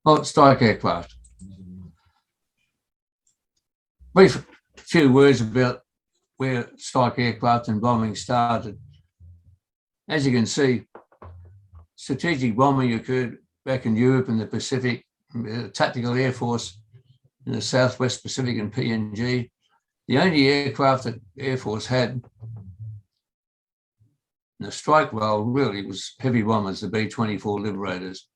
Oh, strike aircraft. Brief few words about where strike aircraft and bombing started. As you can see, strategic bombing occurred back in Europe and the Pacific, tactical air force in the Southwest Pacific and PNG. The only aircraft that Air Force had in the strike role really was heavy bombers, the B-24 Liberators.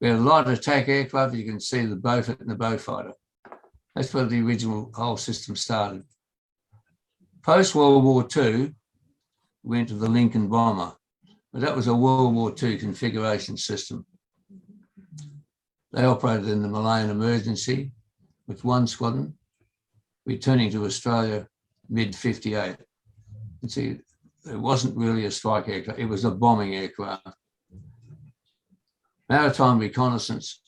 We had a light attack aircraft. You can see the Beaufort and the Beaufighter. That's where the original whole system started. Post-World War II, we went to the Lincoln bomber, but that was a World War II configuration system. They operated in the Malayan emergency with one squadron, returning to Australia mid-58. You see, it wasn't really a strike aircraft, it was a bombing aircraft. Maritime reconnaissance,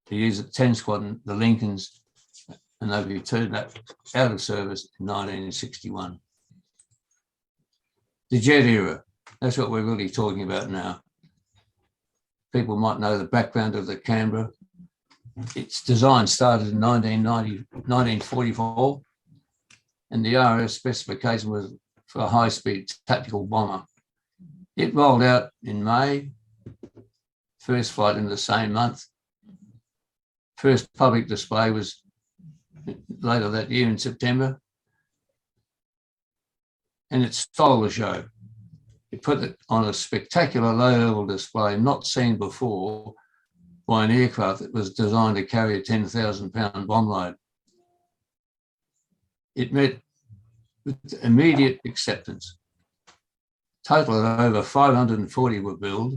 to use the 10 squadron, the Lincolns, and they returned that out of service in 1961. The jet era, that's what we're really talking about now. People might know the background of the Canberra. Its design started in 1944, and the RAAF specification was for a high-speed tactical bomber. It rolled out in May, first flight in the same month. First public display was later that year in September, and it stole the show. It put it on a spectacular low-level display not seen before by an aircraft that was designed to carry a 10,000-pound bomb load. It met with immediate acceptance. Total of over 540 were built,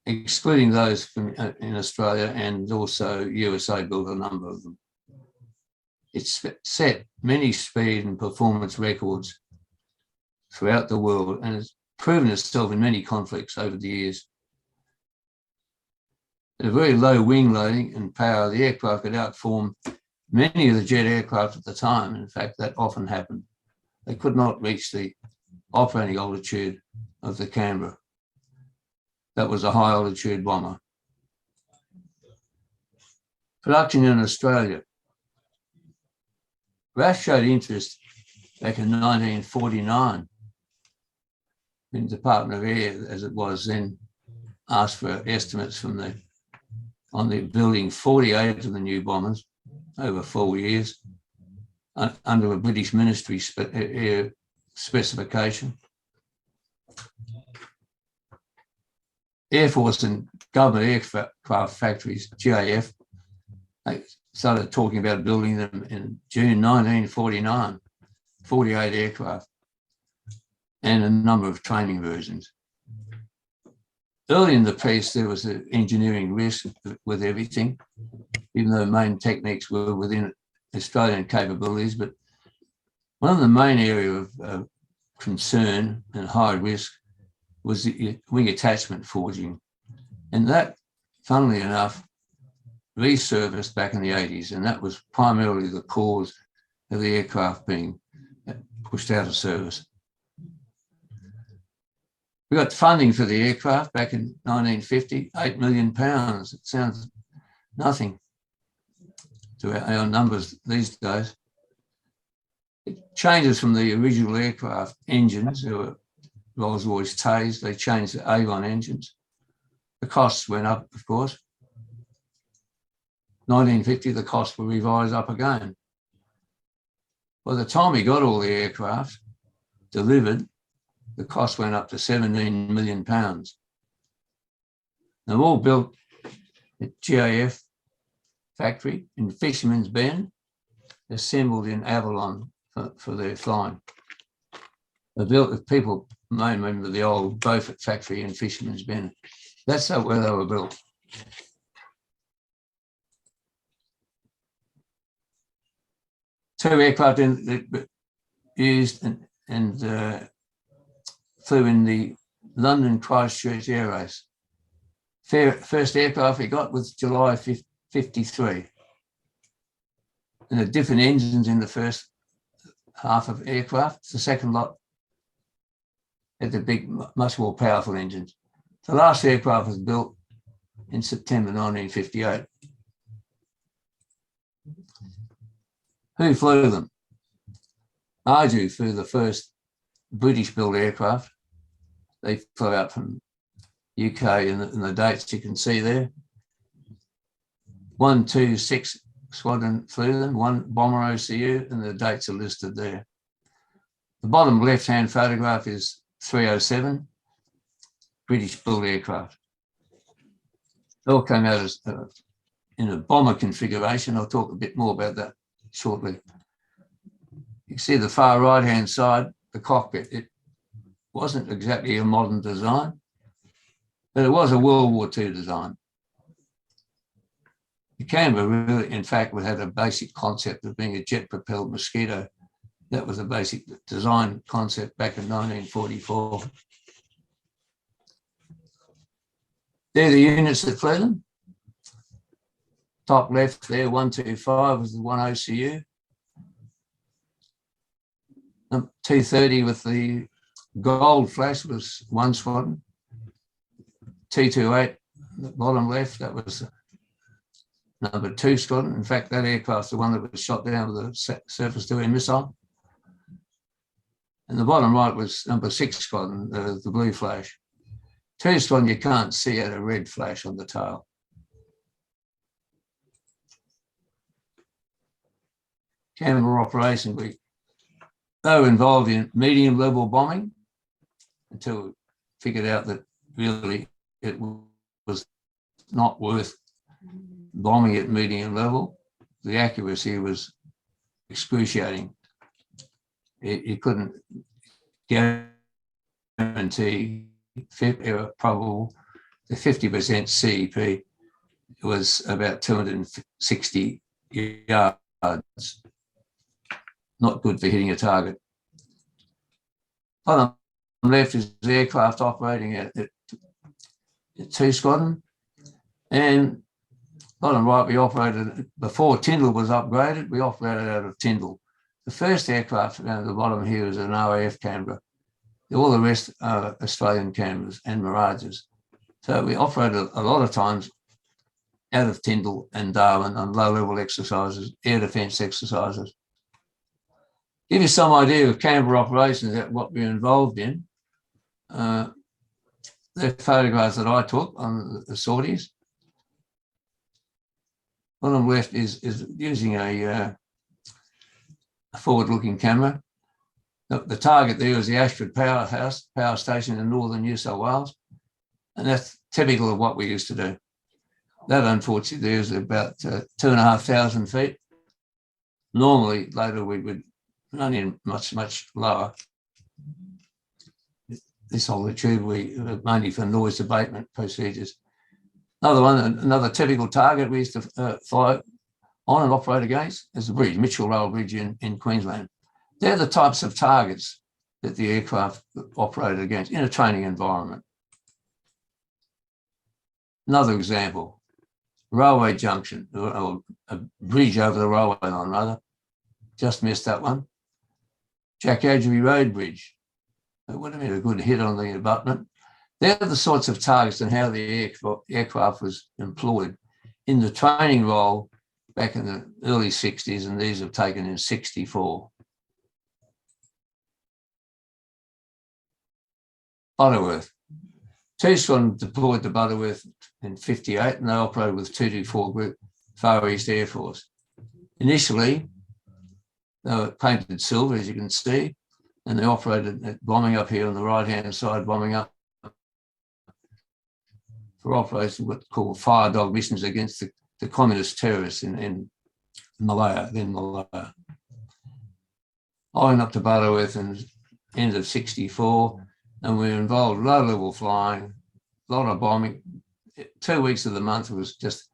excluding those from in Australia, and also USA built a number of them. It's set many speed and performance records throughout the world, and it's proven itself in many conflicts over the years. At a very low wing loading and power, the aircraft could outperform many of the jet aircraft at the time. In fact, that often happened. They could not reach the operating altitude of the Canberra. That was a high altitude bomber. Production in Australia. RAAF showed interest back in 1949 when the Department of Air, as it was then, asked for estimates on the building 48 of the new bombers over 4 years under a British Ministry air specification. Air Force and government aircraft factories, GAF, they started talking about building them in June 1949, 48 aircraft, and a number of training versions. Early in the piece, there was an engineering risk with everything, even though main techniques were within Australian capabilities. But one of the main areas of concern and high risk was the wing attachment forging. And that, funnily enough, resurfaced back in the 80s, and that was primarily the cause of the aircraft being pushed out of service. We got funding for the aircraft back in 1950, £8 million. It sounds nothing to our numbers these days. It changes from the original aircraft engines, who were Rolls-Royce Tays. They changed to Avon engines. The costs went up, of course. 1950, the costs were revised up again. By the time we got all the aircraft delivered, the cost went up to £17 million. They're all built at GAF factory in Fisherman's Bend, assembled in Avalon for their flying. They're built with people, may remember the old Beaufort factory in Fisherman's Bend. That's where they were built. Two aircraft used and flew in the London Christchurch air race. First aircraft we got was July 53. And the different engines in the first half of aircraft. The second lot had the big, much more powerful engines. The last aircraft was built in September 1958. Who flew them? Arju flew the first British-built aircraft. They flew out from UK in the dates you can see there. 126 Squadron flew them, one bomber OCU, and the dates are listed there. The bottom left-hand photograph is 307, British-built aircraft. They all came out as in a bomber configuration. I'll talk a bit more about that shortly. You can see the far right-hand side, the cockpit. It wasn't exactly a modern design, but it was a World War II design. The Canberra really, in fact, had a basic concept of being a jet-propelled Mosquito. That was a basic design concept back in 1944. They're the units that flew them. Top left there, 125 was the one OCU. 230 with the gold flash was one squadron. 228, the bottom left, that was number 2 squadron. In fact, that aircraft's the one that was shot down with a surface-to-air missile. And the bottom right was number 6 squadron, the blue flash. 2 squadron you can't see had a red flash on the tail. Canberra operation, they were involved in medium level bombing until we figured out that really it was not worth bombing at medium level. The accuracy was excruciating. You couldn't guarantee probable. The 50% CEP was about 260 yards. Not good for hitting a target. On the left is the aircraft operating at 2 squadron. And bottom right, we operated, before Tyndall was upgraded, we operated out of Tyndall. The first aircraft down at the bottom here is an RAAF Canberra. All the rest are Australian Canberras and Mirages. So we operated a lot of times out of Tyndall and Darwin on low-level exercises, air defence exercises. Give you some idea of Canberra operations, at what we're involved in. The photographs that I took on the sorties. Bottom left is using a forward-looking camera. The target there is the Ashford power station in northern New South Wales, and that's typical of what we used to do. That, unfortunately, there's about 2,500 feet. Normally, later we would run in much, much lower. This altitude, mainly for noise abatement procedures. Another typical target we used to fly on and operate against is the bridge, Mitchell Rail Bridge in Queensland. They're the types of targets that the aircraft operated against in a training environment. Another example, railway junction, or a bridge over the railway line, rather. Just missed that one. Jack Adgery Road Bridge. That would have been a good hit on the abutment. They're the sorts of targets and how the aircraft was employed in the training role back in the early 60s, and these have taken in 64. Butterworth. 2 squadron deployed to Butterworth in 58, and they operated with 224 Group Far East Air Force. Initially, they were painted silver, as you can see, and they operated at bombing up here on the right-hand side, bombing up for operations what's called fire dog missions against the communist terrorists in Malaya, then Malaya. I went up to Butterworth in the end of 64, and we were involved in low-level flying, a lot of bombing. 2 weeks of the month was just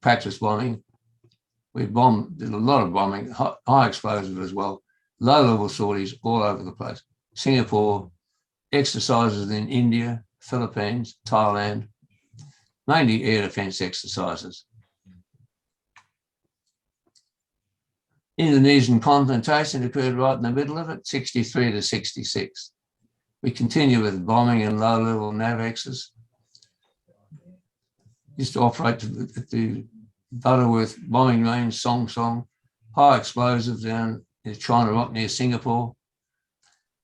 practice bombing. We did a lot of bombing, high explosive as well, low-level sorties all over the place. Singapore, exercises in India, Philippines, Thailand, mainly air defence exercises. Indonesian confrontation occurred right in the middle of it, 63 to 66. We continue with bombing and low-level NAVXs. Used to operate at the Butterworth bombing range, Song, high explosives down in China Rock near Singapore.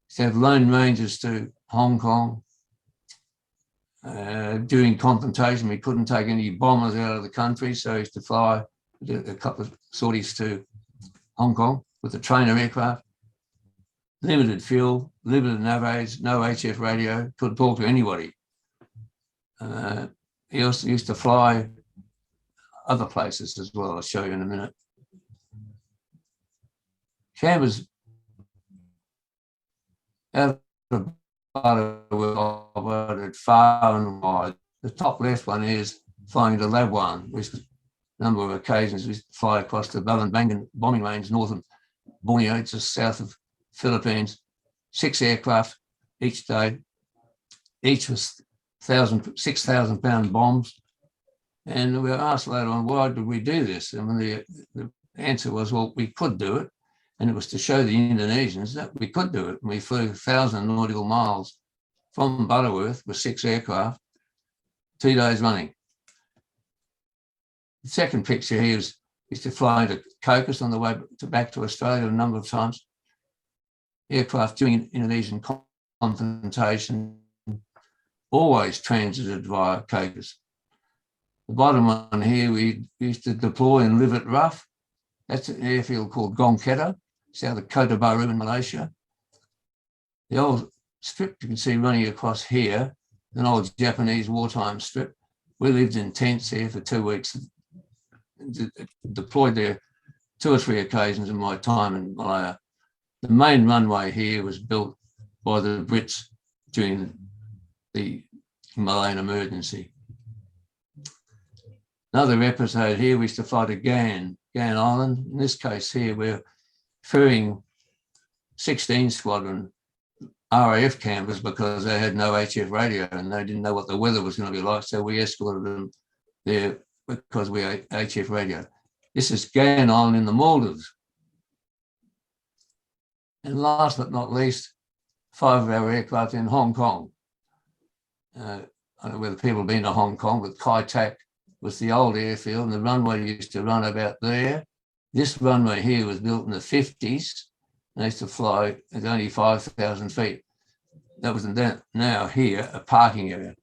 Used to have lone ranges to Hong Kong. During confrontation, we couldn't take any bombers out of the country, so we used to fly a couple of sorties to Hong Kong with the trainer aircraft. Limited fuel, limited nav aids, no HF radio, couldn't talk to anybody. He also used to fly other places as well. I'll show you in a minute. Canberra's out of operated far and wide. The top left one is flying to Labuan, which a number of occasions we fly across the Balambangan bombing range, northern Borneo, just south of Philippines. 6 aircraft each day. Each was 6,000 pound bombs. And we were asked later on, why did we do this? And the answer was, well, we could do it. And it was to show the Indonesians that we could do it. And we flew 1,000 nautical miles from Butterworth with 6 aircraft, 2 days running. The second picture here is to fly to Cocos on the way back to Australia a number of times. Aircraft doing Indonesian confrontation, always transited via Cocos. The bottom one here, we used to deploy and live at RAAF. That's an airfield called Gongketa, south of Kota Baru in Malaysia. The old strip you can see running across here, an old Japanese wartime strip. We lived in tents there for 2 weeks, deployed there 2 or 3 occasions in my time in Malaya. The main runway here was built by the Brits during the Malayan emergency. Another episode here, we used to fly to Gan Island. In this case here, we're ferrying 16 Squadron RAAF campers because they had no HF radio and they didn't know what the weather was going to be like, so we escorted them there because we had HF radio. This is Gan Island in the Maldives. And last but not least, 5 of our aircraft in Hong Kong. I don't know whether people have been to Hong Kong, but Kai Tak was the old airfield and the runway used to run about there. This runway here was built in the 50s. They used to fly at only 5,000 feet. That was now here, a parking area.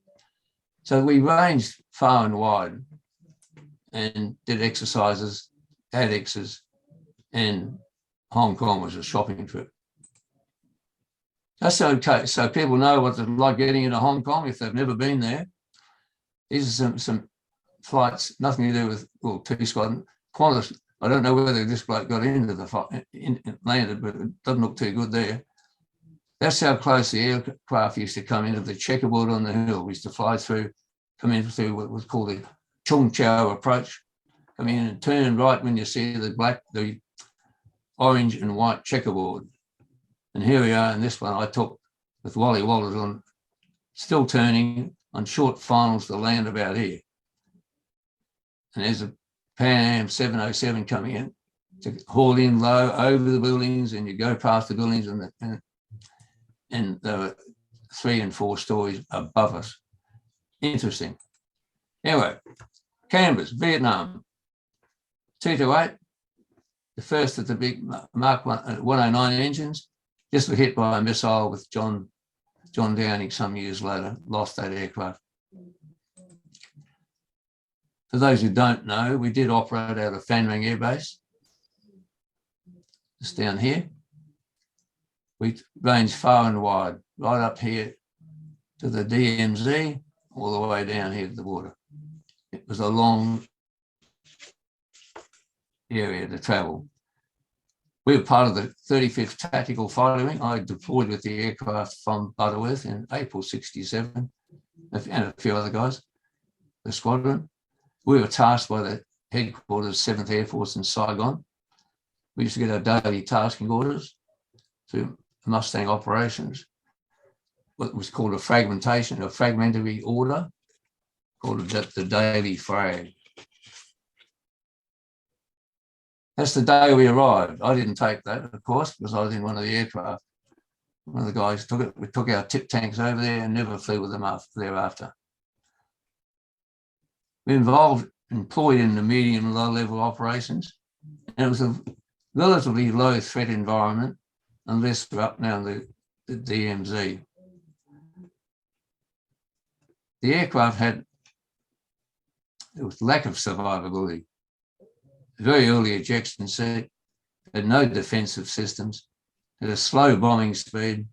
So we ranged far and wide and did exercises, had exes, and Hong Kong was a shopping trip. That's okay. So people know what it's like getting into Hong Kong if they've never been there. These are some flights, nothing to do with, well, T-Squadron. Qantas, I don't know whether this bloke got into the flight, landed, but it doesn't look too good there. That's how close the aircraft used to come into the checkerboard on the hill. We used to fly through, come in through what was called the Chung Chau approach, come in and turn right when you see the orange and white checkerboard. And here we are in this one I took with Wally Walters on, still turning on short finals to land about here. And there's a Pan Am 707 coming in to haul in low over the buildings, and you go past the buildings and there were 3 and 4 stories above us. Interesting. Anyway, Canberra's, Vietnam, 228, the first of the big Mark 109 engines, just were hit by a missile with John Downing some years later, lost that aircraft. For those who don't know, we did operate out of Phan Rang Air Base, just down here. We ranged far and wide, right up here to the DMZ, all the way down here to the border. It was a long area to travel. We were part of the 35th Tactical Fighter Wing. I deployed with the aircraft from Butterworth in April 67, and a few other guys, the squadron. We were tasked by the headquarters, 7th Air Force in Saigon. We used to get our daily tasking orders through Mustang operations, what was called a fragmentary order, called the daily frag. That's the day we arrived. I didn't take that, of course, because I was in one of the aircraft. One of the guys took it. We took our tip tanks over there and never flew with them thereafter. We're employed in the medium and low level operations. And it was a relatively low threat environment unless we're up now the DMZ. The aircraft there was lack of survivability. Very early ejection seat, had no defensive systems, had a slow bombing speed,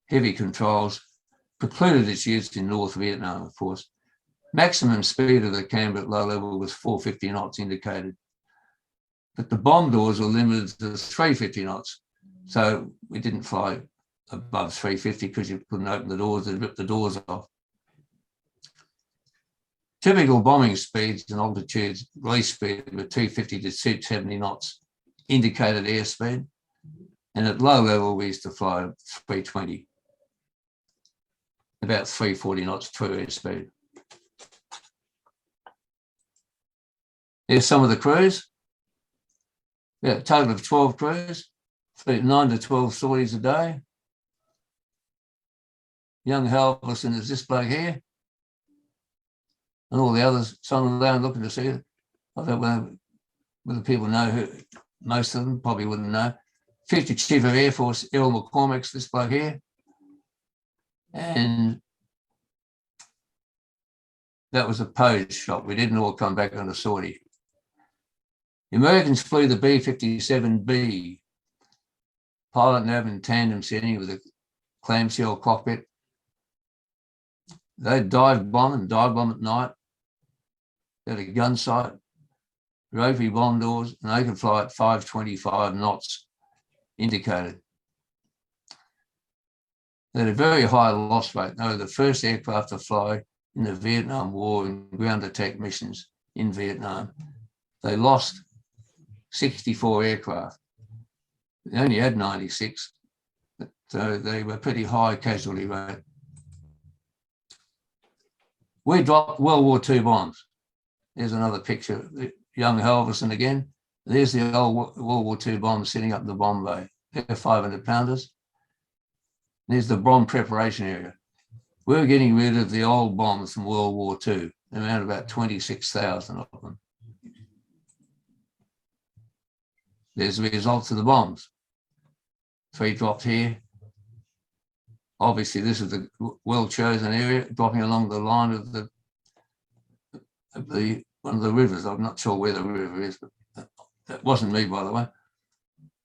heavy controls, precluded its use in North Vietnam, of course. Maximum speed of the Canberra at low level was 450 knots indicated, but the bomb doors were limited to 350 knots. So we didn't fly above 350 because you couldn't open the doors and rip the doors off. Typical bombing speeds and altitudes, release speed were 250 to 270 knots, indicated airspeed. And at low level, we used to fly 320, about 340 knots true airspeed. Here's some of the crews. Yeah, a total of 12 crews, 9 to 12 sorties a day. Young Halvorson is this bloke here. And all the others, some of them looking to see it. I don't know whether people know who, most of them probably wouldn't know. 50th Chief of Air Force, Earl McCormick's this bloke here. And that was a pose shot. We didn't all come back on a sortie. The Americans flew the B-57B, pilot nav in tandem setting with a clamshell cockpit. They'd dive bomb at night. They had a gun sight, rotary bomb doors, and they could fly at 525 knots indicated. They had a very high loss rate. They were the first aircraft to fly in the Vietnam War and ground attack missions in Vietnam. They lost 64 aircraft. They only had 96, so they were pretty high casualty rate. We dropped World War II bombs. There's another picture, young Halvorson again. There's the old World War II bombs sitting up in the bomb bay. They're 500 pounders. There's the bomb preparation area. We're getting rid of the old bombs from World War II. There around about 26,000 of them. There's the results of the bombs. 3 dropped here. Obviously, this is the well-chosen area, dropping along the line of one of the rivers. I'm not sure where the river is, but that wasn't me, by the way.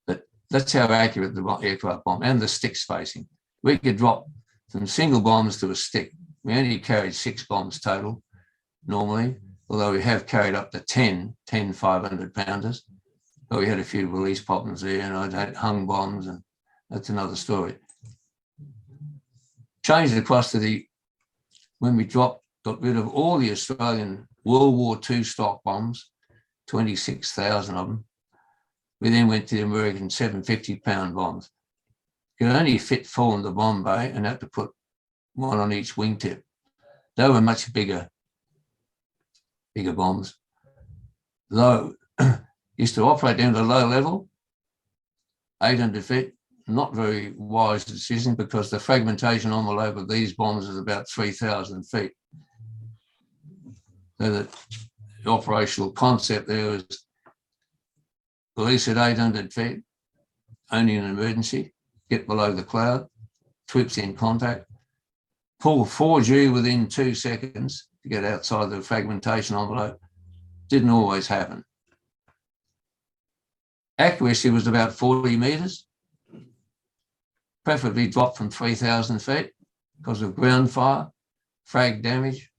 But that's how accurate the aircraft bomb and the stick spacing. We could drop from single bombs to a stick. We only carried 6 bombs total normally, although we have carried up to 10 500 pounders. But we had a few release problems there, and I'd had hung bombs, and that's another story. Changed across to when we got rid of all the Australian World War II stock bombs, 26,000 of them. We then went to the American 750-pound bombs. You could only fit 4 in the bomb bay and had to put 1 on each wingtip. They were much bigger bombs. Low, used to operate down to low level, 800 feet. Not very wise decision because the fragmentation envelope of these bombs is about 3,000 feet. So the operational concept there is release at 800 feet, only in an emergency, get below the cloud, troops in contact, pull 4G within 2 seconds to get outside the fragmentation envelope. Didn't always happen. Accuracy was about 40 metres. Preferably dropped from 3,000 feet because of ground fire, frag damage.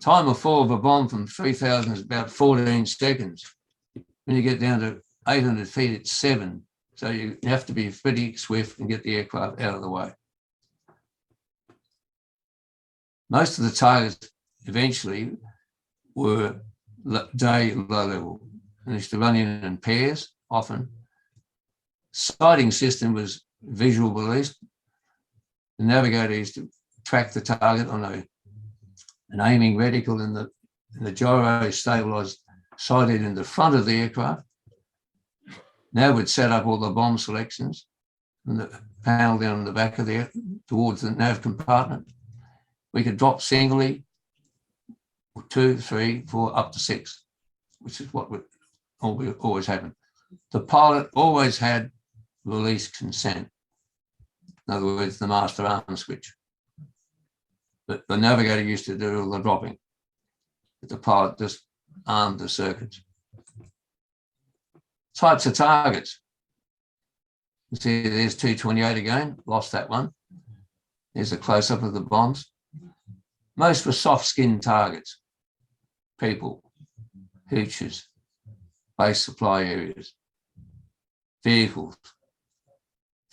Time of fall of a bomb from 3,000 is about 14 seconds. When you get down to 800 feet, it's 7. So you have to be pretty swift and get the aircraft out of the way. Most of the targets eventually were day low level. And used to run in pairs often. Sighting system was visual release. The navigator used to track the target on an aiming reticle, and the gyro stabilised sighted in the front of the aircraft. Now we'd set up all the bomb selections and the panel down the back of towards the nav compartment. We could drop singly, 2, 3, 4, up to 6, which is what would always happen. The pilot always had release consent. In other words, the master arm switch. But the navigator used to do all the dropping. But the pilot just armed the circuits. Types of targets. You see, there's 228 again, lost that one. There's a close-up of the bombs. Most were soft-skinned targets. People, hooches, base supply areas, vehicles,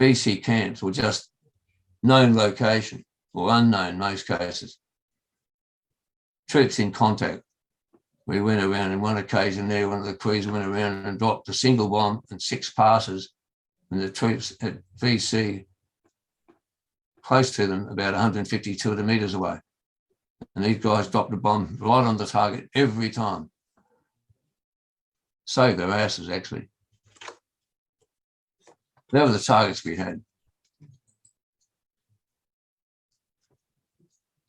VC camps, or just known location, or unknown in most cases. Troops in contact. We went around on one occasion there, one of the crews went around and dropped a single bomb and 6 passes, and the troops at VC close to them, about 150, 200 metres away. And these guys dropped a bomb right on the target every time. Saved their asses, actually. They were the targets we had.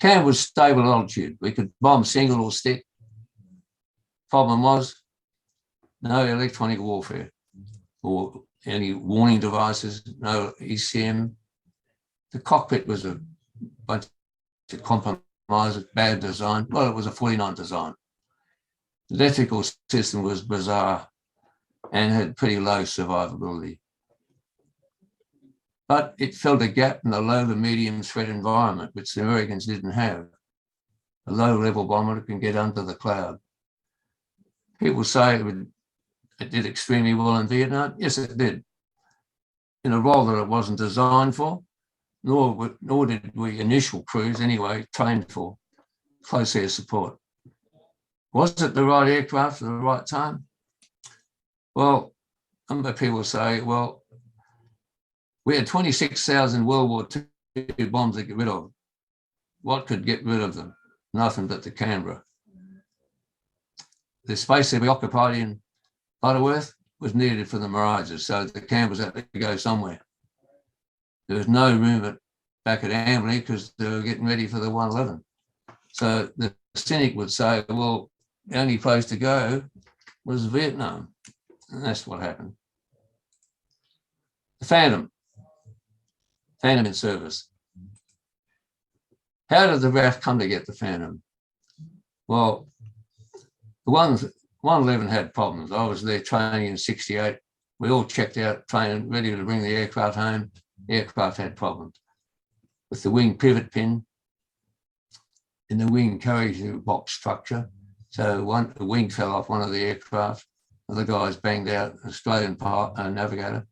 Canberra was stable altitude. We could bomb single or stick. Problem was no electronic warfare or any warning devices, no ECM. The cockpit was a bunch of compromises, bad design. Well, it was a 49 design. The electrical system was bizarre and had pretty low survivability. But it filled a gap in the low to medium threat environment, which the Americans didn't have. A low-level bomber can get under the cloud. People say it did extremely well in Vietnam. Yes, it did. In a role that it wasn't designed for, nor did we initial crews anyway trained for, close air support. Was it the right aircraft at the right time? Well, a number of people say, well, we had 26,000 World War II bombs to get rid of. What could get rid of them? Nothing but the Canberra. The space that we occupied in Butterworth was needed for the Mirages, so the Canberras had to go somewhere. There was no room back at Amberley because they were getting ready for the 111. So the cynic would say, well, the only place to go was Vietnam. And that's what happened. The Phantom in service. How did the RAAF come to get the Phantom? Well, the 111 had problems. I was there training in 68. We all checked out, training, ready to bring the aircraft home. The aircraft had problems with the wing pivot pin in the wing carriage box structure. So the wing fell off one of the aircraft. The guys banged out an Australian navigator.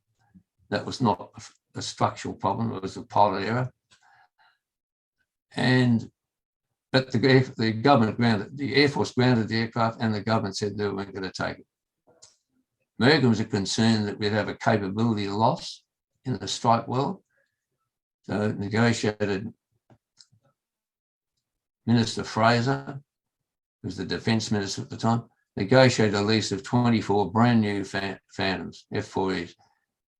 That was not a structural problem, it was a pilot error. But the government grounded, the Air Force grounded the aircraft, and the government said they weren't going to take it. Americans are concerned that we'd have a capability loss in the strike world. So negotiated Minister Fraser, who was the defence minister at the time, negotiated a lease of 24 brand new Phantoms, F4Es.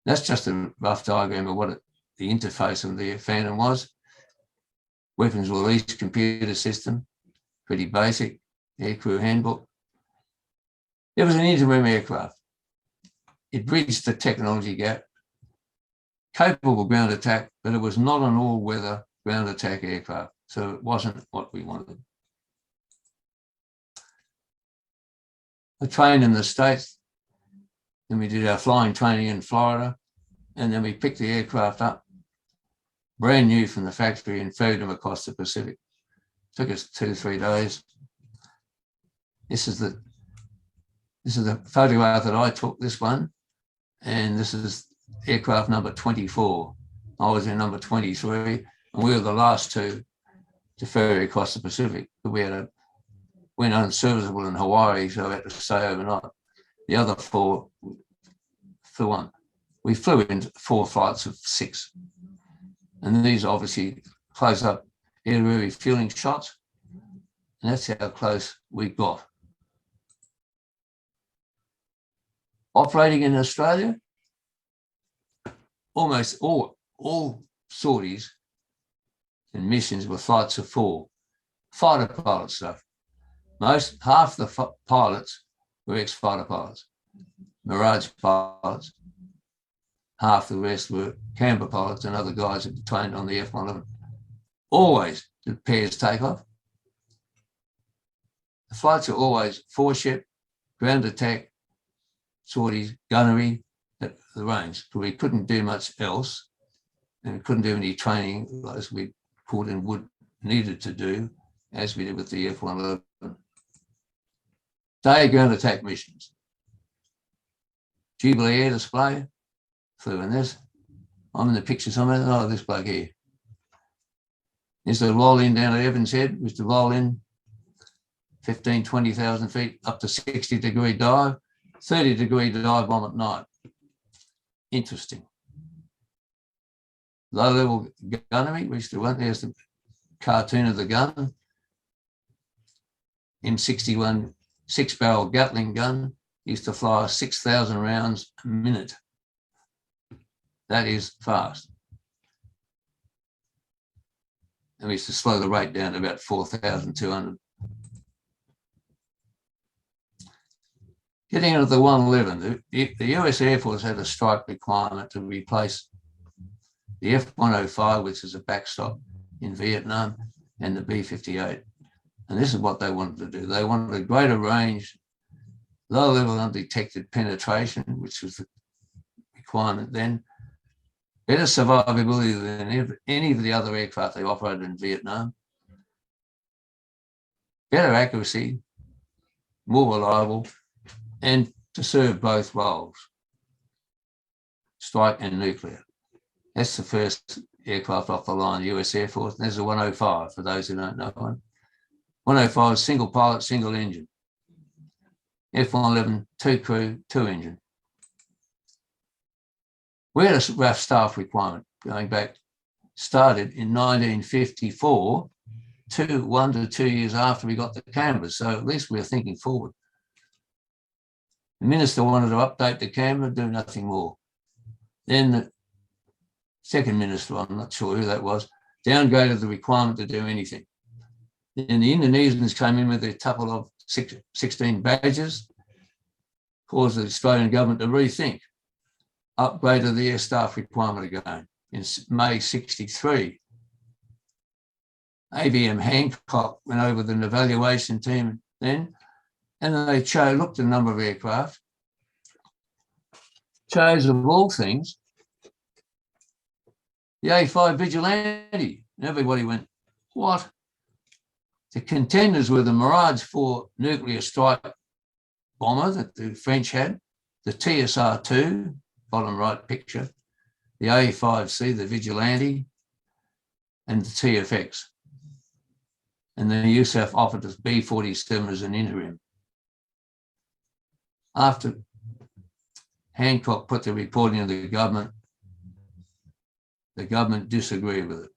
That's just a rough diagram of what the interface of the Phantom was. Weapons release computer system, pretty basic, aircrew handbook. It was an interim aircraft. It bridged the technology gap, capable of ground attack, but it was not an all-weather ground attack aircraft, so it wasn't what we wanted. I trained in the States, then we did our flying training in Florida, and then we picked the aircraft up, brand new from the factory, and ferried them across the Pacific. Took us 2-3 days. This is the photograph that I took, this one, and this is aircraft number 24. I was in number 23, and we were the last two to ferry across the Pacific. Went unserviceable in Hawaii, so I had to stay overnight. The other 4 flew on. We flew in 4 flights of 6. And these obviously close-up air refueling shots. And that's how close we got. Operating in Australia, almost all sorties and missions were flights of 4. fighter pilot stuff. Half the pilots were ex-fighter pilots, Mirage pilots. Half the rest were Canberra pilots and other guys that trained on the F-111. Always did pairs take off. The flights are always four-ship, ground attack, sorties, gunnery at the range. So we couldn't do much else, and we couldn't do any training as we could and would needed to do, as we did with the F-111. Day ground attack missions. Jubilee Air Display, flew in this. I'm in the picture somewhere. Oh, this bloke here. There's the roll in down at Evans Head, which the roll in 15, 20,000 feet up to 60-degree dive, 30-degree dive bomb at night. Interesting. Low-level gunnery, which the one, there's the cartoon of the gun. M61 6-barrel Gatling gun used to fly 6,000 rounds a minute. That is fast. And we used to slow the rate down to about 4,200. Getting into the 111, the US Air Force had a strike requirement to replace the F-105, which is a backstop in Vietnam, and the B-58. And this is what they wanted to do. They wanted a greater range, low-level undetected penetration, which was the requirement then, better survivability than any of the other aircraft they operated in Vietnam, better accuracy, more reliable, and to serve both roles, strike and nuclear. That's the first aircraft off the line, the US Air Force. There's a 105, for those who don't know one. 105 is single pilot, single engine. F-111, 2 crew, 2 engine. We had a RAAF staff requirement going back, started in 1954, 1 to 2 years after we got the Canberra. So at least we were thinking forward. The minister wanted to update the Canberra, do nothing more. Then the second minister, I'm not sure who that was, downgraded the requirement to do anything. Then the Indonesians came in with their couple of 16 badges, caused the Australian government to rethink, upgraded the air staff requirement again in May 63. ABM Hancock went over with an evaluation team then, and they looked at a number of aircraft, chose of all things, the A5 Vigilante. And everybody went, what? The contenders were the Mirage 4 nuclear strike bomber that the French had, the TSR-2, bottom right picture, the A5C, the Vigilante, and the TFX. And the USAF offered us B-47 as an interim. After Hancock put the report into the government disagreed with it.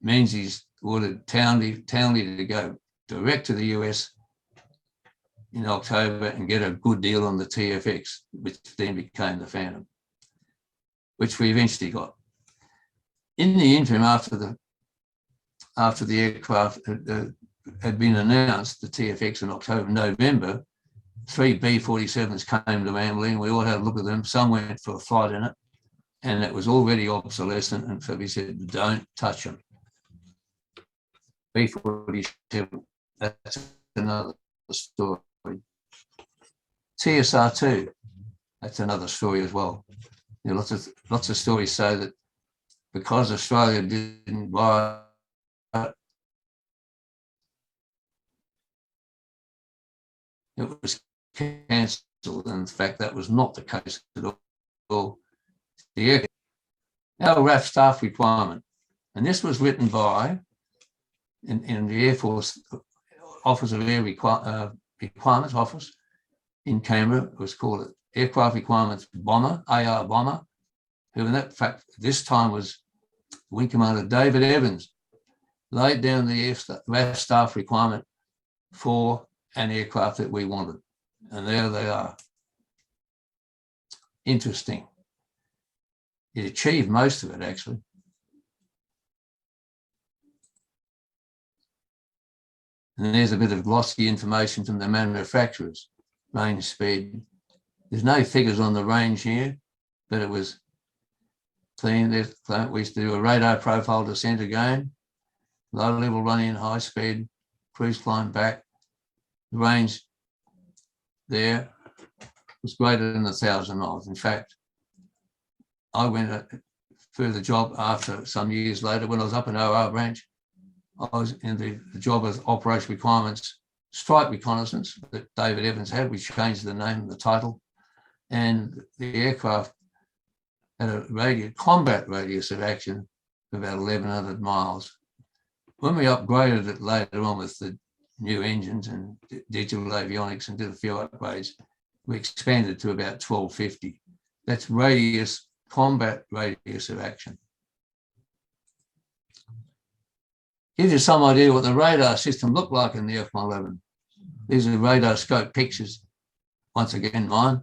Menzies ordered Townley to go direct to the US in October and get a good deal on the TFX, which then became the Phantom, which we eventually got. In the interim, after the aircraft had been announced, the TFX in October, November, 3 B-47s came to Manly. We all had a look at them. Some went for a flight in it, and it was already obsolescent. And so we said, don't touch them. B-47, that's another story. TSR-2, that's another story as well. There are lots of stories say that because Australia didn't buy it was cancelled. In fact, that was not the case at all. Our RAAF staff requirement, and this was written by, in the Air Force Office of Air Requirements Office in Canberra. It was called Aircraft Requirements Bomber, AR Bomber, who in fact this time was Wing Commander David Evans, laid down the RAAF staff requirement for an aircraft that we wanted. And there they are. Interesting. It achieved most of it, actually. And there's a bit of glossy information from the manufacturers. Range speed. There's no figures on the range here, but it was clean. We used to do a radar profile descent again, low level running, high speed, cruise climb back. The range there was greater than 1,000 miles. In fact, I went through the job after some years later when I was up in OR branch. I was in the job of operation requirements strike reconnaissance that David Evans had. We changed the name and the title, and the aircraft had a combat radius of action of about 1,100 miles. When we upgraded it later on with the new engines and digital avionics and did a few upgrades, we expanded to about 1,250. That's radius, combat radius of action. Gives you some idea what the radar system looked like in the F-111. These are radar scope pictures. Once again, mine.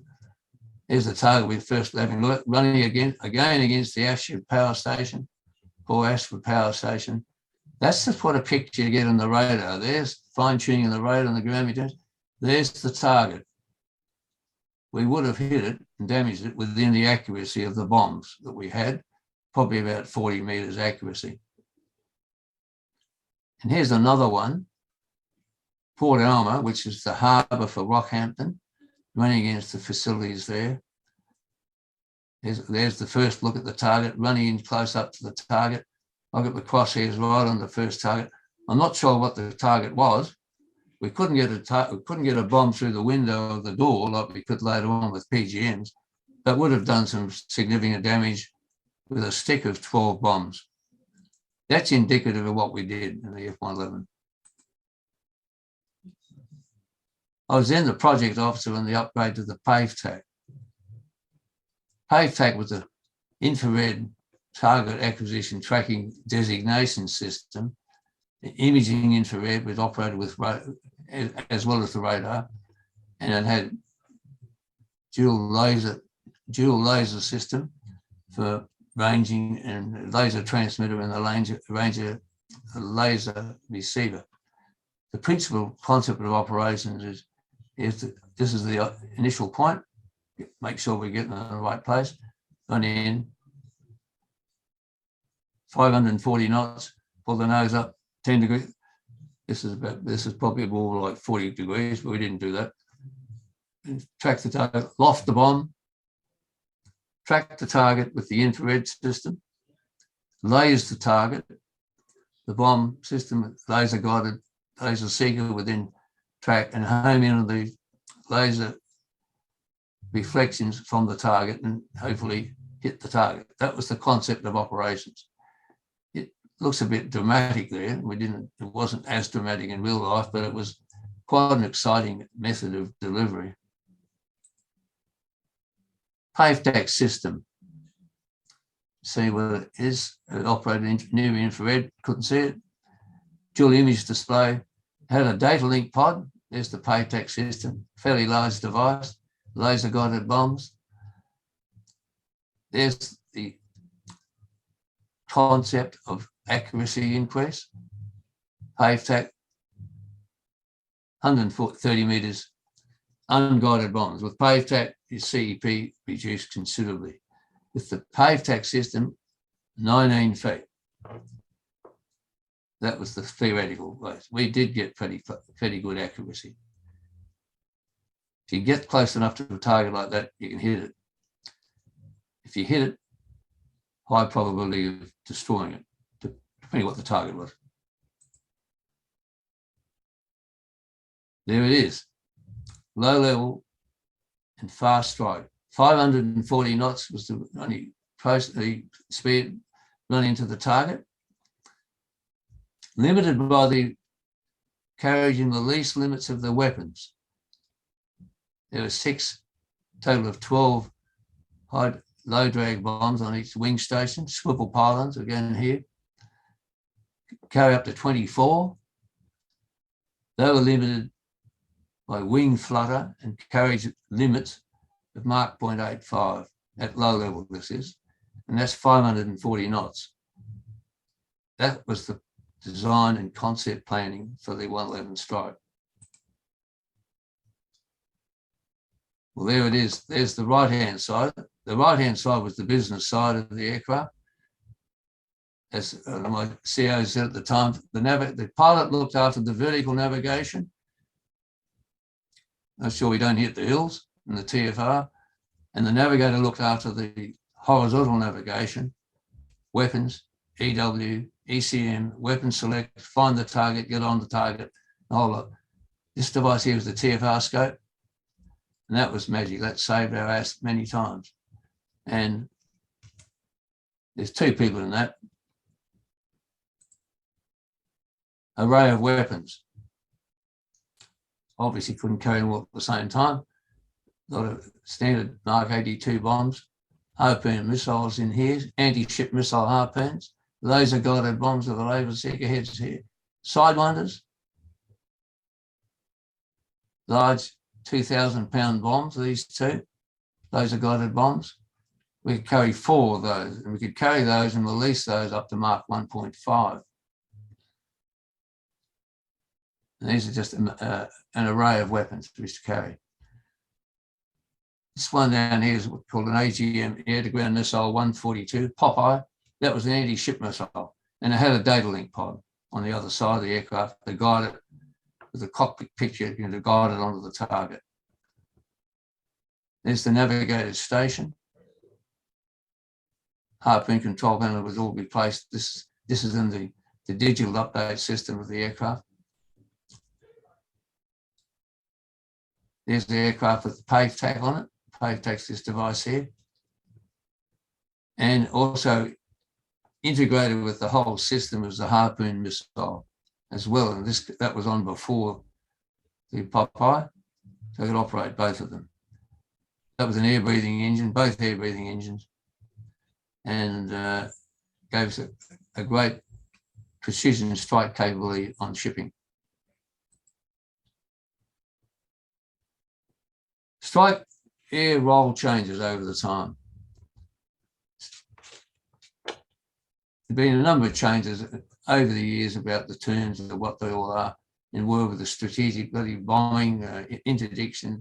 Here's the target we first having look, running again against the Ashford power station, or Ashford power station. That's the sort of picture you get on the radar. There's fine tuning of the radar and the ground meters. There's the target. We would have hit it and damaged it within the accuracy of the bombs that we had, probably about 40 meters accuracy. And here's another one, Port Alma, which is the harbour for Rockhampton, running against the facilities there. There's the first look at the target, running in close up to the target. I've got the crosshairs right on the first target. I'm not sure what the target was. We couldn't get a bomb through the window of the door like we could later on with PGMs. That would have done some significant damage with a stick of 12 bombs. That's indicative of what we did in the F-111. I was then the project officer on the upgrade to the PAVTAC. PAVTAC was an infrared target acquisition tracking designation system. The imaging infrared was operated with, as well as the radar, and it had dual laser system for ranging and laser transmitter and the laser receiver. The principal concept of operations is that this is the initial point. Make sure we get in the right place. On in 540 knots, pull the nose up 10 degrees. This is probably more like 40 degrees, but we didn't do that. And track the target, loft the bomb, track the target with the infrared system, laser the target, the bomb system, laser guided, laser seeker within track and home in on the laser reflections from the target and hopefully hit the target. That was the concept of operations. It looks a bit dramatic there. It wasn't as dramatic in real life, but it was quite an exciting method of delivery. PAVTAC system. See what it is. It operated near infrared, couldn't see it. Dual image display. Had a data link pod. There's the PAVTAC system. Fairly large device. Laser guided bombs. There's the concept of accuracy increase. PAVTAC, 130 meters, unguided bombs. With PAVTAC, your CEP reduced considerably. With the PAVTAC system, 19 feet. That was the theoretical place. We did get pretty good accuracy. If you get close enough to a target like that, you can hit it. If you hit it, high probability of destroying it, depending what the target was. There it is. Low level and fast strike. 540 knots was the only speed running into the target. Limited by the carriage in the least limits of the weapons. There were 6, total of 12 low drag bombs on each wing station, swivel pylons again here. Carry up to 24. They were limited by wing flutter and carriage limits of Mach 0.85 at low level this is, and that's 540 knots. That was the design and concept planning for the 111 strike. Well, there it is. There's the right-hand side. The right-hand side was the business side of the aircraft. As my CEO said at the time, the pilot looked after the vertical navigation. Make sure we don't hit the hills in the TFR. And the navigator looked after the horizontal navigation, weapons, EW, ECM, weapon select, find the target, get on the target, the whole lot. This device here was the TFR scope. And that was magic. That saved our ass many times. And there's two people in that. Array of weapons. Obviously couldn't carry them all at the same time. A lot of standard Mark 82 bombs, harpoon missiles in here, anti-ship missile harpoons, laser guided bombs with the laser seeker heads here, sidewinders, large 2,000-pound bombs, these two, laser guided bombs. We could carry 4 of those, and we could carry those and release those up to Mark 1.5. And these are just an array of weapons we used to carry. This one down here is what's called an AGM, air-to-ground missile 142, Popeye. That was an anti-ship missile, and it had a data link pod on the other side of the aircraft to guide it with a cockpit picture, to guide it onto the target. There's the navigated station. Harpoon control panel was all replaced. This is in the digital update system of the aircraft. There's the aircraft with the PAVE tack on it. PAVE tack's this device here. And also integrated with the whole system was the Harpoon missile as well. And that was on before the Popeye, so it could operate both of them. That was an air-breathing engine, both air-breathing engines, and gave us a great precision strike capability on shipping. Strike air role changes over the time. There've been a number of changes over the years about the terms of what they all are in war with the strategic bombing, interdiction,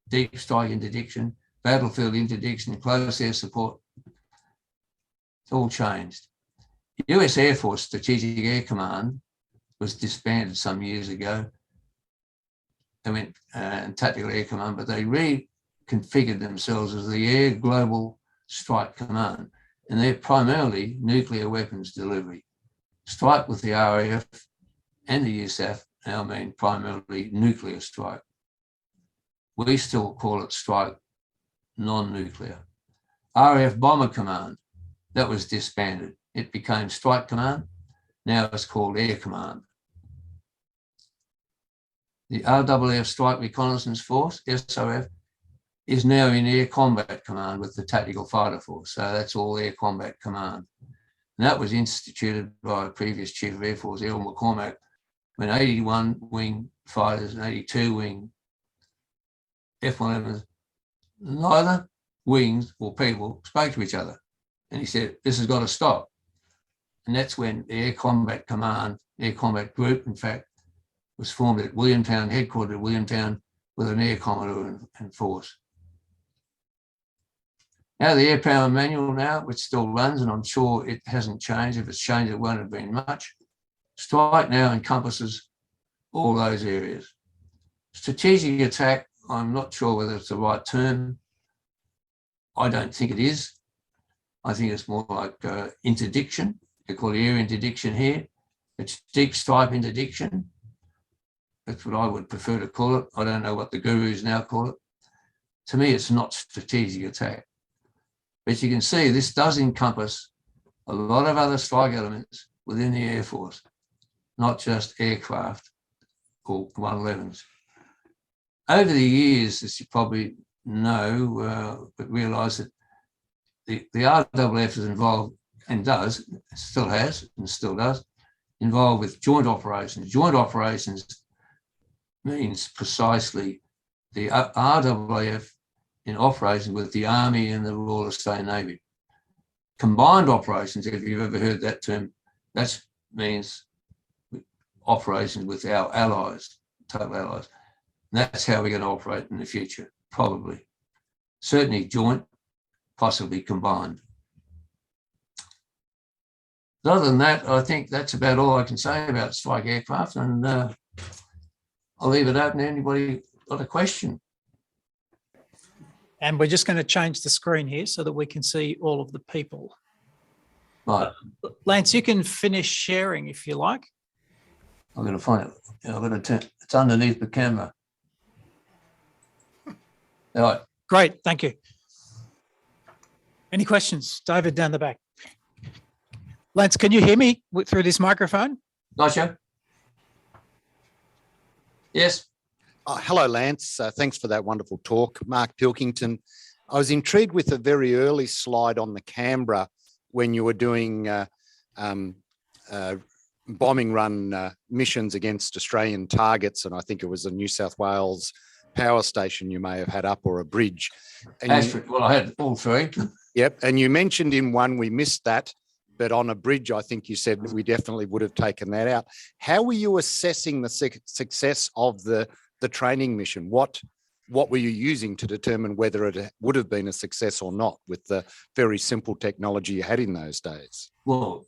deep strike interdiction, battlefield interdiction, close air support. It's all changed. The US Air Force Strategic Air Command was disbanded some years ago. They went Tactical Air Command, but they reconfigured themselves as the Air Global Strike Command, and they're primarily nuclear weapons delivery. Strike with the RAAF and the USAF now mean primarily nuclear strike. We still call it strike non-nuclear. RAAF Bomber Command, that was disbanded. It became Strike Command. Now it's called Air Command. The RAAF Strike Reconnaissance Force, SOF, is now in Air Combat Command with the Tactical Fighter Force. So that's all Air Combat Command. And that was instituted by a previous Chief of Air Force, Errol McCormack, when 81 wing fighters and 82 wing F-111s, neither wings or people spoke to each other. And he said, this has got to stop. And that's when the Air Combat Command, Air Combat Group, in fact, was formed at Williamtown, headquartered at Williamtown, with an Air Commodore and force. Now the Air Power Manual now, which still runs, and I'm sure it hasn't changed. If it's changed, it won't have been much. Strike now encompasses all those areas. Strategic attack, I'm not sure whether it's the right term. I don't think it is. I think it's more like interdiction. They call it air interdiction here. It's deep strike interdiction. That's what I would prefer to call it. I don't know what the gurus now call it. To me, it's not strategic attack. But you can see this does encompass a lot of other strike elements within the Air Force, not just aircraft or 111s. Over the years, as you probably know, but realise that the RAAF is involved and does, still has and still does, involved with joint operations. Joint operations means precisely the RAAF in operation with the Army and the Royal Australian Navy. Combined operations, if you've ever heard that term, that means operations with our allies, total allies. And that's how we're going to operate in the future, probably. Certainly joint, possibly combined. Other than that, I think that's about all I can say about strike aircraft, and I'll leave it open to anybody got a question. And we're just going to change the screen here so that we can see all of the people. Right. Lance, you can finish sharing if you like. I'm going to find it. I'm going to turn. It's underneath the camera. All right. Great, thank you. Any questions? David down the back. Lance, can you hear me through this microphone? Gotcha. Yes. Hello, Lance. Thanks for that wonderful talk. Mark Pilkington. I was intrigued with a very early slide on the Canberra when you were doing bombing run missions against Australian targets, and I think it was a New South Wales power station you may have had up, or a bridge. And Well, I had all three. Yep, and you mentioned in one, we missed that, but on a bridge, I think you said we definitely would have taken that out. How were you assessing the success of the training mission? What were you using to determine whether it would have been a success or not with the very simple technology you had in those days? Well,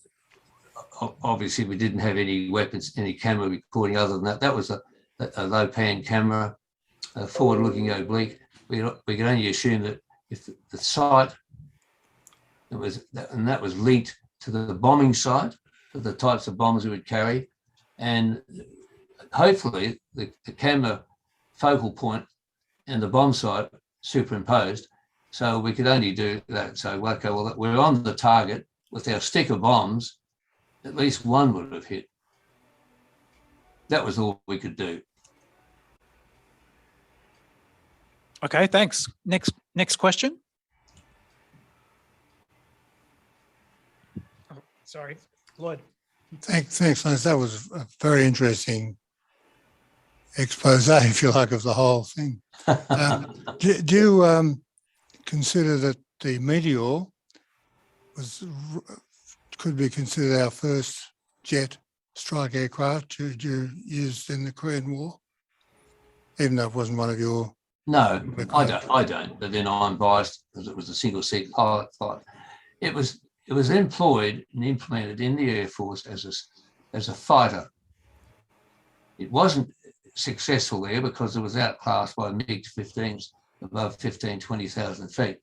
obviously we didn't have any weapons, any camera recording other than that. That was a low pan camera, a forward-looking oblique. We could only assume that if the site that was linked to the bombing site, to the types of bombs we would carry, and hopefully the camera focal point and the bomb site superimposed, so we could only do that. So, okay, well, we're on the target with our stick of bombs, at least one would have hit. That was all we could do. Okay, thanks. Next question. Oh, sorry, Lloyd. Thanks, Lance. That was a very interesting expose, if you like, of the whole thing. Do you consider that the Meteor could be considered our first jet strike aircraft used in the Korean War, even though it wasn't one of your? No, I don't. But then I'm biased because it was a single seat pilot flight. It was employed and implemented in the Air Force as a fighter. It wasn't successful there because it was outclassed by MiG-15s above 20,000 feet.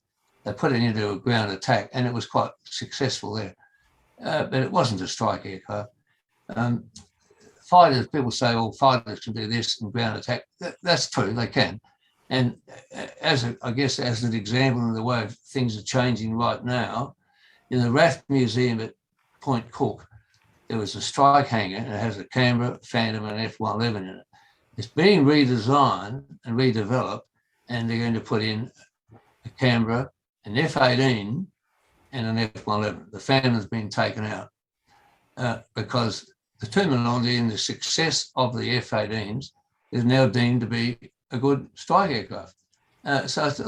They put it into a ground attack and it was quite successful there. But it wasn't a strike aircraft. Fighters, people say, well, fighters can do this in ground attack. That's true, they can. And I guess as an example of the way things are changing right now, in the RAAF Museum at Point Cook, there was a strike hangar and it has a Canberra, Phantom and F-111 in it. It's being redesigned and redeveloped, and they're going to put in a Canberra, an F-18 and an F-111. The Phantom's been taken out because the terminology and the success of the F-18s is now deemed to be a good strike aircraft. So it's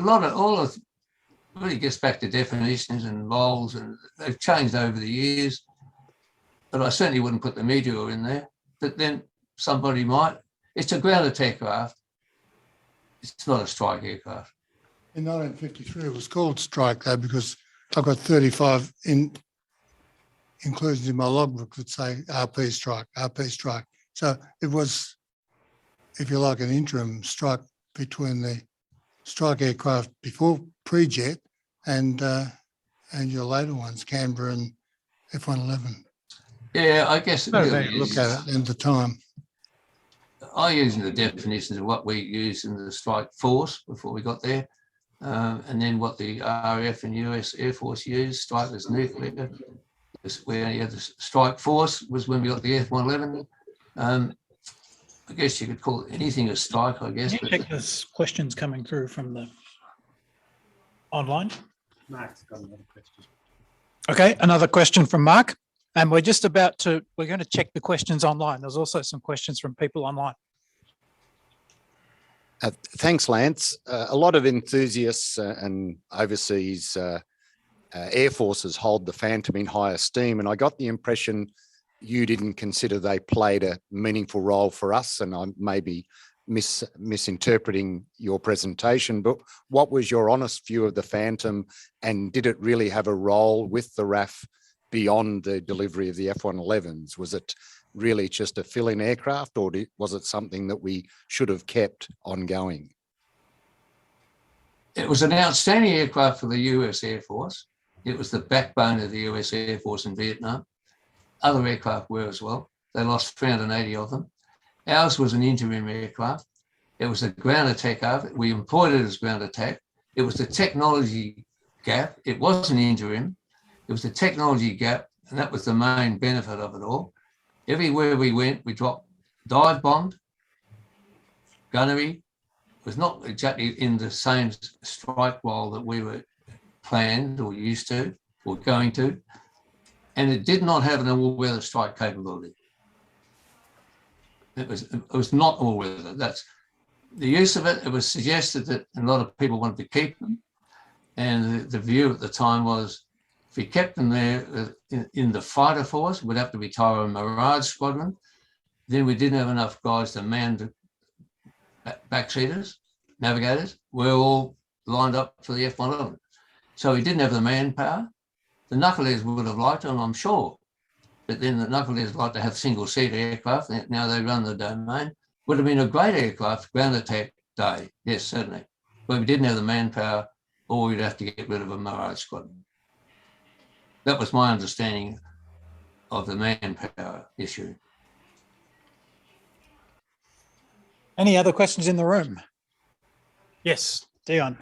really gets back to definitions and roles, and they've changed over the years. But I certainly wouldn't put the Meteor in there. But then somebody might. It's a ground attack craft. It's not a strike aircraft. In 1953, it was called strike, though, because I've got 35 inclusions in my logbook that say RP strike, RP strike. So it was, if you like, an interim strike between the strike aircraft before pre-jet and your later ones, Canberra and F-111. Yeah, I guess it really look at it in the time. I use the definitions of what we used in the strike force before we got there, and then what the RAAF and US Air Force used, strike as nuclear. We only had the strike force was when we got the F-111. I guess you could call it anything a strike, I guess. Can you check there's questions coming through from the online? Mark's got another question. Okay, another question from Mark. And we're going to check the questions online. There's also some questions from people online. Thanks, Lance. A lot of enthusiasts and overseas air forces hold the Phantom in high esteem, and I got the impression you didn't consider they played a meaningful role for us, and I may be misinterpreting your presentation, but what was your honest view of the Phantom, and did it really have a role with the RAAF beyond the delivery of the F-111s? Was it really just a fill-in aircraft, or was it something that we should have kept ongoing? It was an outstanding aircraft for the US Air Force. It was the backbone of the US Air Force in Vietnam. Other aircraft were as well. They lost 380 of them. Ours was an interim aircraft. It was a ground attack aircraft. We employed it as ground attack. It was the technology gap. It wasn't interim. It was the technology gap, and that was the main benefit of it all. Everywhere we went, we dropped dive bombed, gunnery. It was not exactly in the same strike role that we were planned or used to or going to. And it did not have an all-weather strike capability. It was not all weather. That's the use of it. It was suggested that a lot of people wanted to keep them, and the view at the time was, if we kept them there in the fighter force, we'd have to retire a Mirage squadron. Then we didn't have enough guys to man the backseaters, navigators. We're all lined up for the F-111, so we didn't have the manpower. The knuckleheads would have liked it, I'm sure. But then the knuckleheads like to have single-seat aircraft. Now they run the domain. Would have been a great aircraft, ground attack day. Yes, certainly. But we didn't have the manpower, or we'd have to get rid of a Mirage squadron. That was my understanding of the manpower issue. Any other questions in the room? Yes, Dion.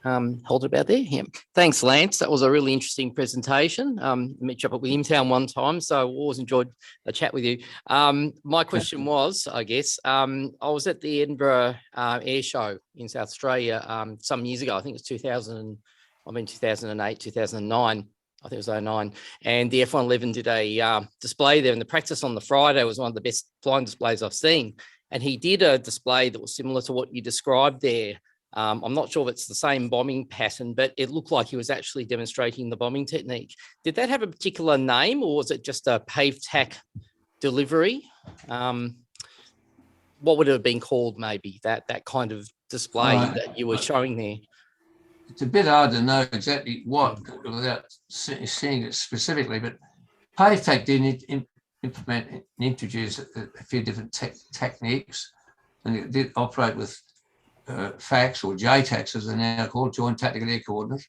Hold it about there. Yeah. Thanks, Lance. That was a really interesting presentation. Met you up at Williamstown one time, so I always enjoyed a chat with you. My question was, I guess, I was at the Edinburgh Air Show in South Australia some years ago. I think it was 2008, 2009. I think it was 2009. And the F-111 did a display there, and the practice on the Friday was one of the best flying displays I've seen. And he did a display that was similar to what you described there. I'm not sure if it's the same bombing pattern, but it looked like he was actually demonstrating the bombing technique. Did that have a particular name, or was it just a paved tack delivery? What would it have been called, maybe, that kind of display that you were showing there? It's a bit hard to know exactly what without seeing it specifically, but paved tack did implement and introduce a few different techniques, and it did operate with FACs, or JTACs as they're now called, Joint Tactical Air Coordinates.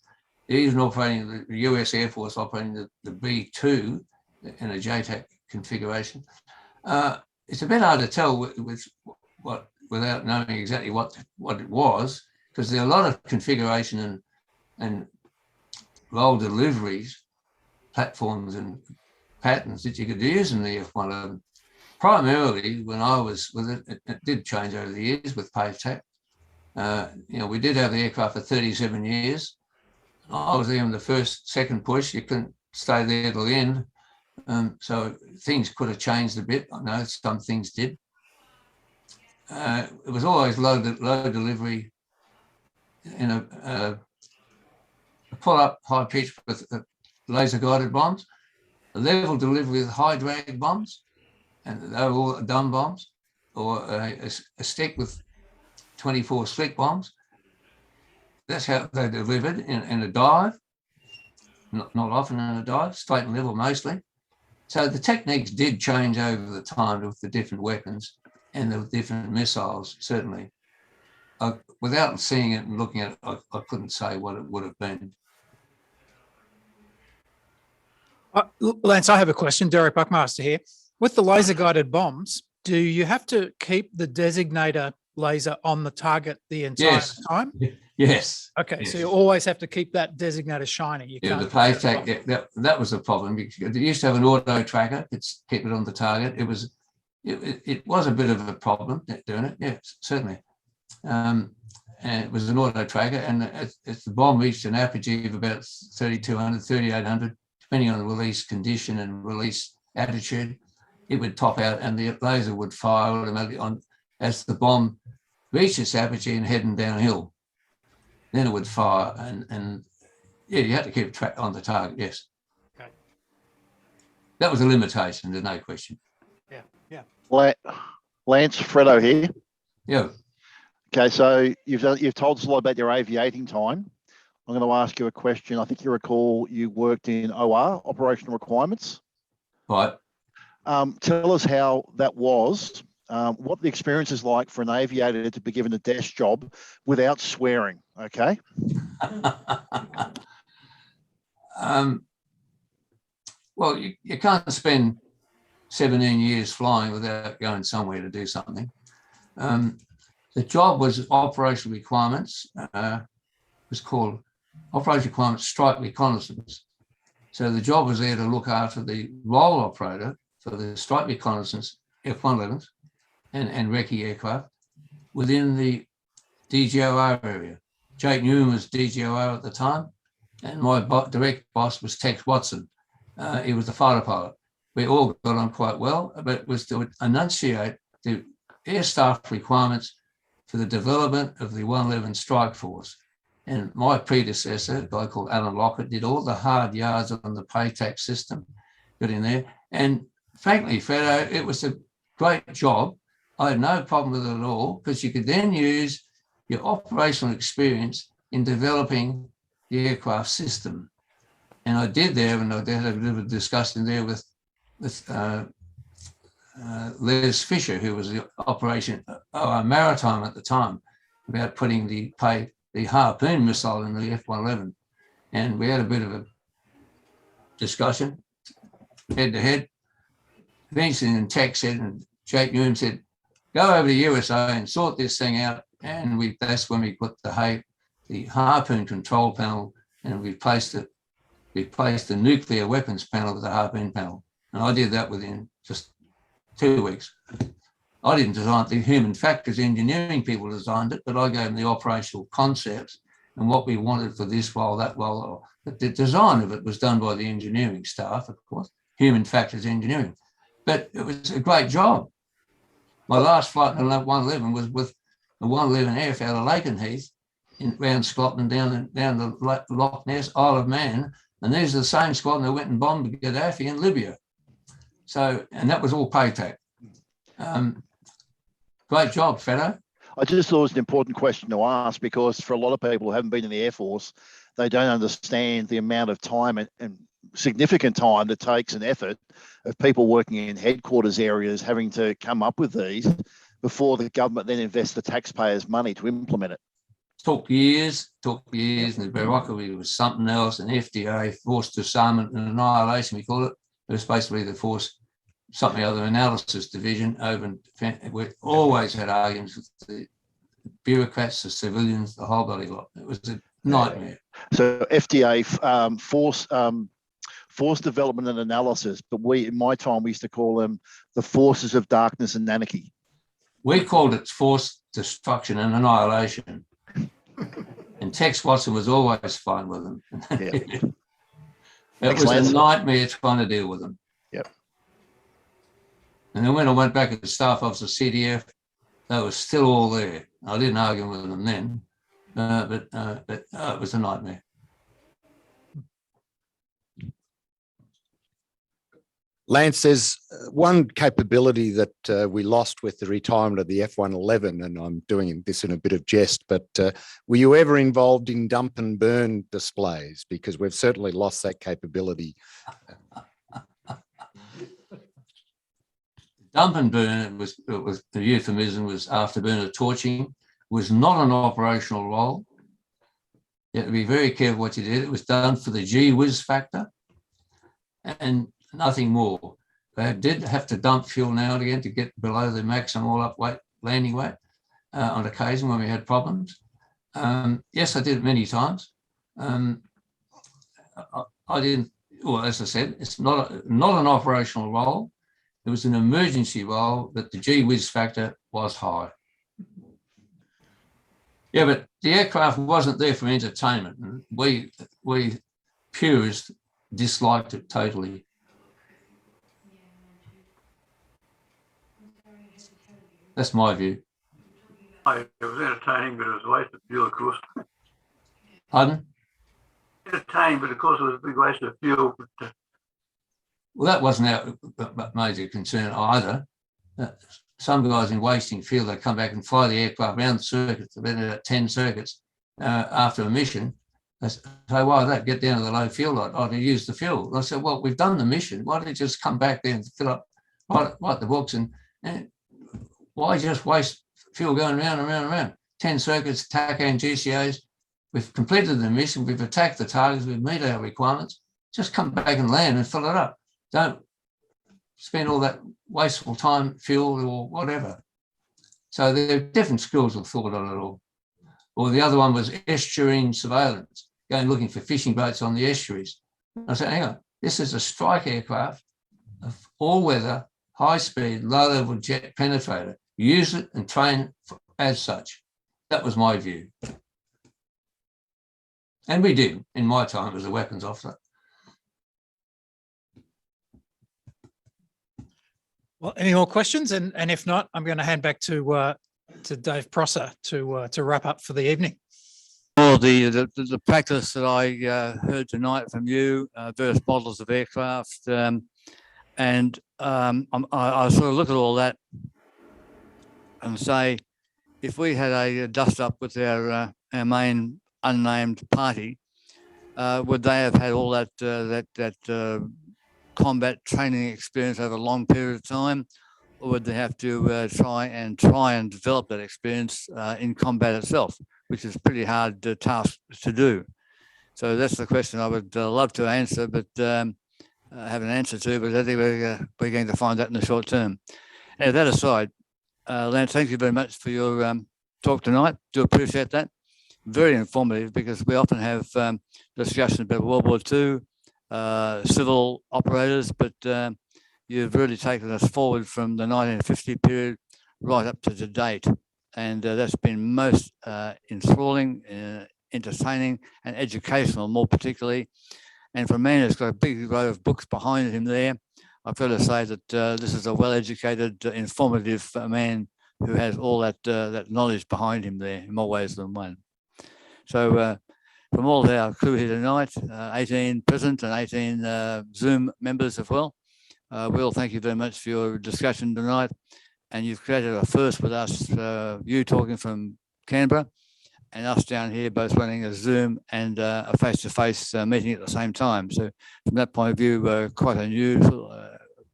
Even operating the US Air Force operating the B2 in a JTAC configuration. It's a bit hard to tell without knowing exactly what it was, because there are a lot of configuration and role deliveries, platforms and patterns that you could use in the F-111. Primarily, when I was with it, it did change over the years with paved tack. We did have the aircraft for 37 years. I was there in the second push. You couldn't stay there till the end. So things could have changed a bit. I know some things did. It was always low delivery in a pull-up high pitch with laser-guided bombs, a level delivery with high drag bombs, and they were all dumb bombs, or a stick with 24 slick bombs. That's how they delivered in a dive, not often in a dive, straight and level mostly. So the techniques did change over the time with the different weapons and the different missiles, certainly. Without seeing it and looking at it, I couldn't say what it would have been. Lance, I have a question. Derek Buckmaster here. With the laser-guided bombs, do you have to keep the designator laser on the target the entire time? Yes. Okay, yes. so you always have to keep that designator shining. You can't. The paved tack, that was the problem. Because they used to have an auto tracker to keep it on the target. It was a bit of a problem doing it. Yes, certainly. And it was an auto tracker, and as the bomb reached an apogee of about 3,200, 3,800, depending on the release condition and release attitude, it would top out, and the laser would fire automatically on as the bomb reached its apogee and heading downhill. Then it would fire, and yeah, you had to keep track on the target. Yes. that was a limitation, there's no question. Lance, Fredo here. Yeah. Okay, so you've told us a lot about your aviating time. I'm going to ask you a question. I think you recall you worked in OR, operational requirements. Right. Tell us how that was, what the experience is like for an aviator to be given a desk job without swearing, okay? Well, you can't spend 17 years flying without going somewhere to do something. The job was operational requirements, was called operational requirements strike reconnaissance. So the job was there to look after the role operator for the strike reconnaissance F-111s and recce aircraft within the DGOR area. Jake Newman was DGOR at the time, and my direct boss was Tex Watson. He was the fighter pilot. We all got on quite well, but it was to enunciate the air staff requirements for the development of the 111 Strike Force. And my predecessor, a guy called Alan Lockett, did all the hard yards on the PATAC system, got in there. And frankly, Fredo, it was a great job. I had no problem with it at all, because you could then use your operational experience in developing the aircraft system. And I did there, and I had a bit of a discussion there with Les Fisher, who was the operation maritime at the time, about putting the Harpoon missile in the F-111. And we had a bit of a discussion, head to head. Eventually, and Tex said, and Jake Newman said, go over to USA and sort this thing out. And that's when we put the Harpoon control panel, and we placed the nuclear weapons panel with the Harpoon panel. And I did that within just 2 weeks. I didn't design it. The human factors engineering people designed it, but I gave them the operational concepts and what we wanted for this while that while. But the design of it was done by the engineering staff, of course, human factors engineering. But it was a great job. My last flight in 111 was with the 111 Airf out of Lakenheath around Scotland, down the Loch Ness, Isle of Man. And these are the same squadron that went and bombed Gaddafi in Libya. So, and that was all PATAC. Great job, Fredo. I just thought it was an important question to ask, because for a lot of people who haven't been in the Air Force, they don't understand the amount of time and significant time that takes and effort of people working in headquarters areas having to come up with these before the government then invests the taxpayers' money to implement it. Took years, and the bureaucracy was something else, and FDA, forced disarmament and annihilation, we call it. It was basically the force, something other analysis division over, we always had arguments with the bureaucrats, the civilians, the whole bloody lot. It was a nightmare. So FDA, force development and analysis, but in my time, we used to call them the forces of darkness and anarchy. We called it force destruction and annihilation. And Tex Watson was always fine with them. Yeah. It was a nightmare trying to deal with them. Yep. And then when I went back as staff officer CDF, they were still all there. I didn't argue with them then, but it was a nightmare. Lance, there's one capability that we lost with the retirement of the F-111, and I'm doing this in a bit of jest, but were you ever involved in dump and burn displays? Because we've certainly lost that capability. Dump and burn, it was the euphemism was afterburner torching, was not an operational role. You have to be very careful what you did. It was done for the gee whiz factor and nothing more. They did have to dump fuel now and again to get below the maximum all-up weight, landing weight on occasion when we had problems. Yes, I did it many times. I didn't, well, as I said, it's not an operational role. It was an emergency role, but the gee whiz factor was high. Yeah, but the aircraft wasn't there for entertainment. And we purists disliked it totally. That's my view. It was entertaining, but it was a waste of fuel, of course. Pardon? Entertaining, but of course it was a big waste of fuel. Well, that wasn't our major concern either. Some guys in wasting field, they come back and fly the aircraft around the circuits, about 10 circuits after a mission. They say, why that? Get down to the low fuel light. Oh, to use the fuel. I said, well, we've done the mission. Why don't you just come back there and fill up, write the books, and why just waste fuel going around and around and around? 10 circuits, TAC and GCAs. We've completed the mission. We've attacked the targets. We've met our requirements. Just come back and land and fill it up. Don't spend all that wasteful time, fuel or whatever. So there are different schools of thought on it all. Or the other one was estuarine surveillance, going looking for fishing boats on the estuaries. I said, hang on, this is a strike aircraft, all-weather, high-speed, low-level jet penetrator. Use it and train as such. That was my view. And we did, in my time as a weapons officer. Well, any more questions? And if not, I'm going to hand back to Dave Prosser to wrap up for the evening. Well, the practice that I heard tonight from you, various models of aircraft, and I sort of look at all that and say, if we had a dust up with our main unnamed party, would they have had all that combat training experience over a long period of time, or would they have to try and develop that experience in combat itself, which is a pretty hard task to do? So that's the question I would love to answer, but have an answer to, but I think we're going to find that in the short term. And that aside, Lance, thank you very much for your talk tonight. Do appreciate that. Very informative, because we often have discussions about World War II, civil operators, but you've really taken us forward from the 1950 period right up to date. And that's been most enthralling, entertaining, and educational, more particularly. And for a man who's got a big row of books behind him there, I've got to say that this is a well-educated, informative man who has all that knowledge behind him there in more ways than one. So from all of our crew here tonight, 18 present and 18 Zoom members as well, Will, thank you very much for your discussion tonight. And you've created a first with us, you talking from Canberra and us down here both running a Zoom and a face-to-face meeting at the same time. So from that point of view, quite unusual,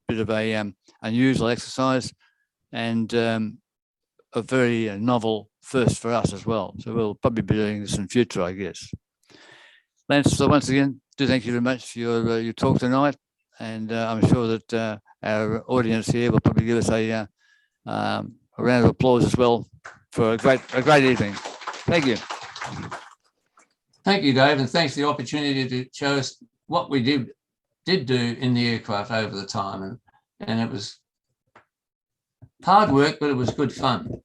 bit of a unusual exercise, and a very novel first for us as well. So we'll probably be doing this in future, I guess. Lance, so once again, do thank you very much for your talk tonight. And I'm sure that our audience here will probably give us a round of applause as well for a great evening. Thank you. Thank you, Dave, and thanks for the opportunity to show us what we did do in the aircraft over the time. And it was hard work, but it was good fun.